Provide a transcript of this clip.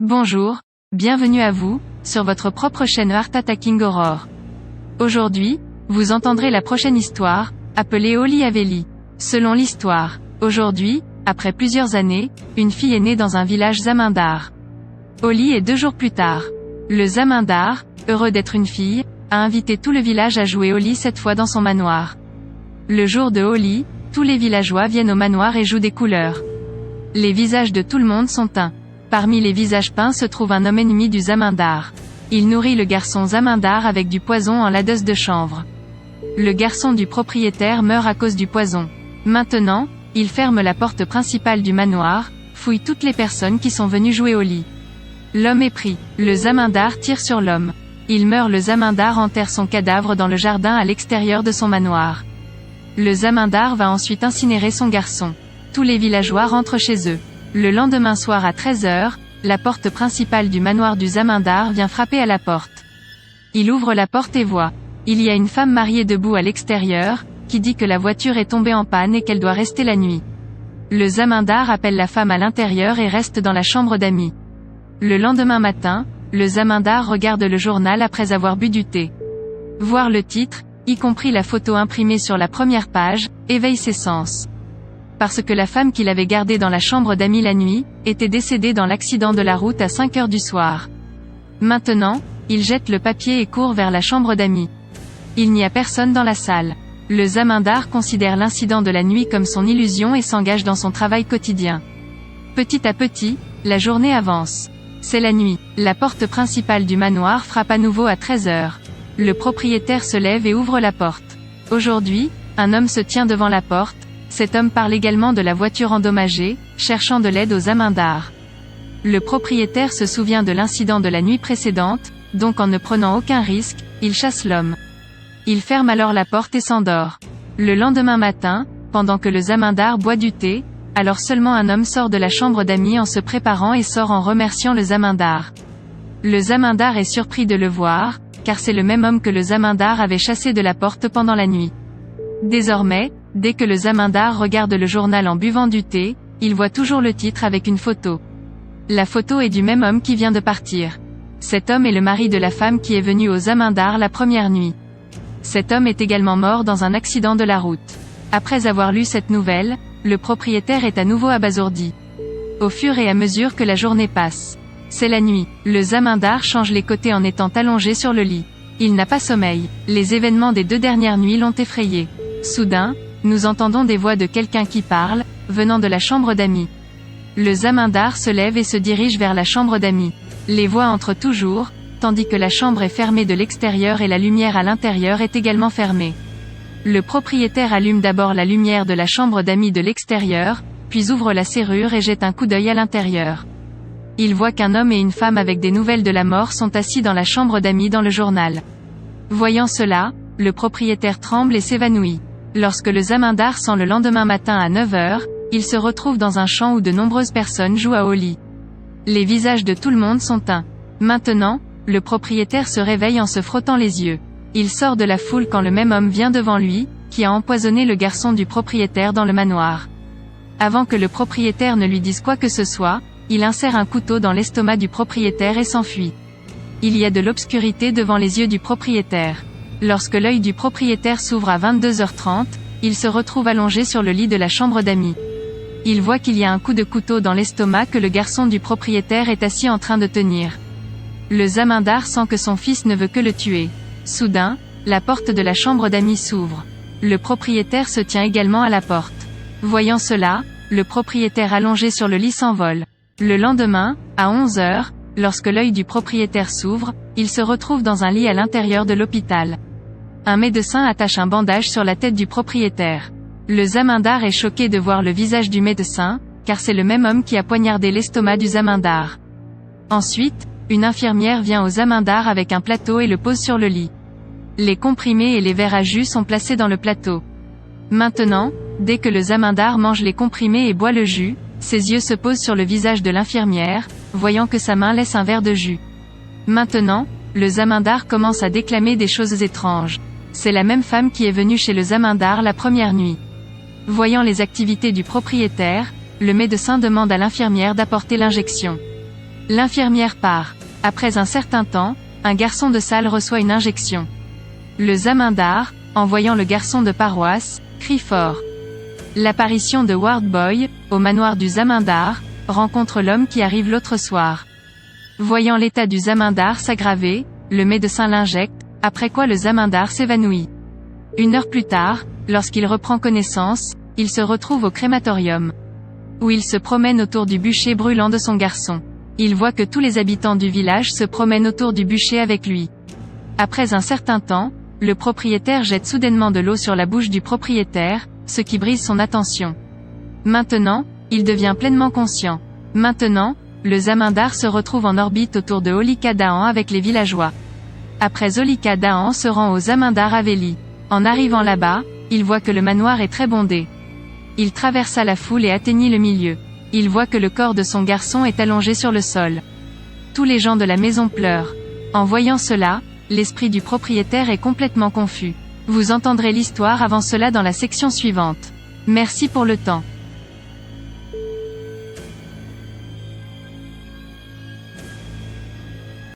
Bonjour, bienvenue à vous, sur votre propre chaîne Heart Attacking Horror. Aujourd'hui, vous entendrez la prochaine histoire, appelée Holly Haveli. Selon l'histoire, aujourd'hui, après plusieurs années, une fille est née dans un village zamindar. Holly est 2 jours plus tard. Le zamindar, heureux d'être une fille, a invité tout le village à jouer Holly cette fois dans son manoir. Le jour de Holly, tous les villageois viennent au manoir et jouent des couleurs. Les visages de tout le monde sont teints. Parmi les visages peints se trouve un homme ennemi du zamindar. Il nourrit le garçon zamindar avec du poison en ladeuse de chanvre. Le garçon du propriétaire meurt à cause du poison. Maintenant, il ferme la porte principale du manoir, fouille toutes les personnes qui sont venues jouer au lit. L'homme est pris. Le zamindar tire sur l'homme. Il meurt. Le zamindar enterre son cadavre dans le jardin à l'extérieur de son manoir. Le zamindar va ensuite incinérer son garçon. Tous les villageois rentrent chez eux. Le lendemain soir à 13h, la porte principale du manoir du zamindar vient frapper à la porte. Il ouvre la porte et voit. Il y a une femme mariée debout à l'extérieur, qui dit que la voiture est tombée en panne et qu'elle doit rester la nuit. Le zamindar appelle la femme à l'intérieur et reste dans la chambre d'amis. Le lendemain matin, le zamindar regarde le journal après avoir bu du thé. Voir le titre, y compris la photo imprimée sur la première page, éveille ses sens. Parce que la femme qu'il avait gardée dans la chambre d'amis la nuit, était décédée dans l'accident de la route à 5h du soir. Maintenant, il jette le papier et court vers la chambre d'amis. Il n'y a personne dans la salle. Le zamindar considère l'incident de la nuit comme son illusion et s'engage dans son travail quotidien. Petit à petit, la journée avance. C'est la nuit. La porte principale du manoir frappe à nouveau à 13h. Le propriétaire se lève et ouvre la porte. Aujourd'hui, un homme se tient devant la porte. Cet homme parle également de la voiture endommagée, cherchant de l'aide aux zamindars. Le propriétaire se souvient de l'incident de la nuit précédente, donc en ne prenant aucun risque, il chasse l'homme. Il ferme alors la porte et s'endort. Le lendemain matin, pendant que le zamindar boit du thé, alors seulement un homme sort de la chambre d'amis en se préparant et sort en remerciant le zamindar. Le zamindar est surpris de le voir, car c'est le même homme que le zamindar avait chassé de la porte pendant la nuit. Désormais, dès que le zamindar regarde le journal en buvant du thé, il voit toujours le titre avec une photo. La photo est du même homme qui vient de partir. Cet homme est le mari de la femme qui est venue au zamindar la première nuit. Cet homme est également mort dans un accident de la route. Après avoir lu cette nouvelle, le propriétaire est à nouveau abasourdi. Au fur et à mesure que la journée passe. C'est la nuit. Le zamindar change les côtés en étant allongé sur le lit. Il n'a pas sommeil. Les événements des 2 dernières nuits l'ont effrayé. Soudain, nous entendons des voix de quelqu'un qui parle, venant de la chambre d'amis. Le zamindar se lève et se dirige vers la chambre d'amis. Les voix entrent toujours, tandis que la chambre est fermée de l'extérieur et la lumière à l'intérieur est également fermée. Le propriétaire allume d'abord la lumière de la chambre d'amis de l'extérieur, puis ouvre la serrure et jette un coup d'œil à l'intérieur. Il voit qu'un homme et une femme avec des nouvelles de la mort sont assis dans la chambre d'amis dans le journal. Voyant cela, le propriétaire tremble et s'évanouit. Lorsque le zamindar sent le lendemain matin à 9h, il se retrouve dans un champ où de nombreuses personnes jouent à Holly. Les visages de tout le monde sont teints. Maintenant, le propriétaire se réveille en se frottant les yeux. Il sort de la foule quand le même homme vient devant lui, qui a empoisonné le garçon du propriétaire dans le manoir. Avant que le propriétaire ne lui dise quoi que ce soit, il insère un couteau dans l'estomac du propriétaire et s'enfuit. Il y a de l'obscurité devant les yeux du propriétaire. Lorsque l'œil du propriétaire s'ouvre à 22h30, il se retrouve allongé sur le lit de la chambre d'amis. Il voit qu'il y a un coup de couteau dans l'estomac que le garçon du propriétaire est assis en train de tenir. Le zamindar sent que son fils ne veut que le tuer. Soudain, la porte de la chambre d'amis s'ouvre. Le propriétaire se tient également à la porte. Voyant cela, le propriétaire allongé sur le lit s'envole. Le lendemain, à 11h, lorsque l'œil du propriétaire s'ouvre, il se retrouve dans un lit à l'intérieur de l'hôpital. Un médecin attache un bandage sur la tête du propriétaire. Le zamindar est choqué de voir le visage du médecin, car c'est le même homme qui a poignardé l'estomac du zamindar. Ensuite, une infirmière vient au zamindar avec un plateau et le pose sur le lit. Les comprimés et les verres à jus sont placés dans le plateau. Maintenant, dès que le zamindar mange les comprimés et boit le jus, ses yeux se posent sur le visage de l'infirmière, voyant que sa main laisse un verre de jus. Maintenant, le zamindar commence à déclamer des choses étranges. C'est la même femme qui est venue chez le zamindar la première nuit. Voyant les activités du propriétaire, le médecin demande à l'infirmière d'apporter l'injection. L'infirmière part. Après un certain temps, un garçon de salle reçoit une injection. Le zamindar, en voyant le garçon de paroisse, crie fort. L'apparition de Ward Boy, au manoir du zamindar, rencontre l'homme qui arrive l'autre soir. Voyant l'état du zamindar s'aggraver, le médecin l'injecte, après quoi le zamindar s'évanouit. 1 heure plus tard, lorsqu'il reprend connaissance, il se retrouve au crématorium, où il se promène autour du bûcher brûlant de son garçon. Il voit que tous les habitants du village se promènent autour du bûcher avec lui. Après un certain temps, le propriétaire jette soudainement de l'eau sur la bouche du propriétaire, ce qui brise son attention. Maintenant, il devient pleinement conscient. Maintenant, le zamindar se retrouve en orbite autour de Holika Daan avec les villageois. Après Holika Daan se rend au zamindar Haveli. En arrivant là-bas, il voit que le manoir est très bondé. Il traversa la foule et atteignit le milieu. Il voit que le corps de son garçon est allongé sur le sol. Tous les gens de la maison pleurent. En voyant cela, l'esprit du propriétaire est complètement confus. Vous entendrez l'histoire avant cela dans la section suivante. Merci pour le temps.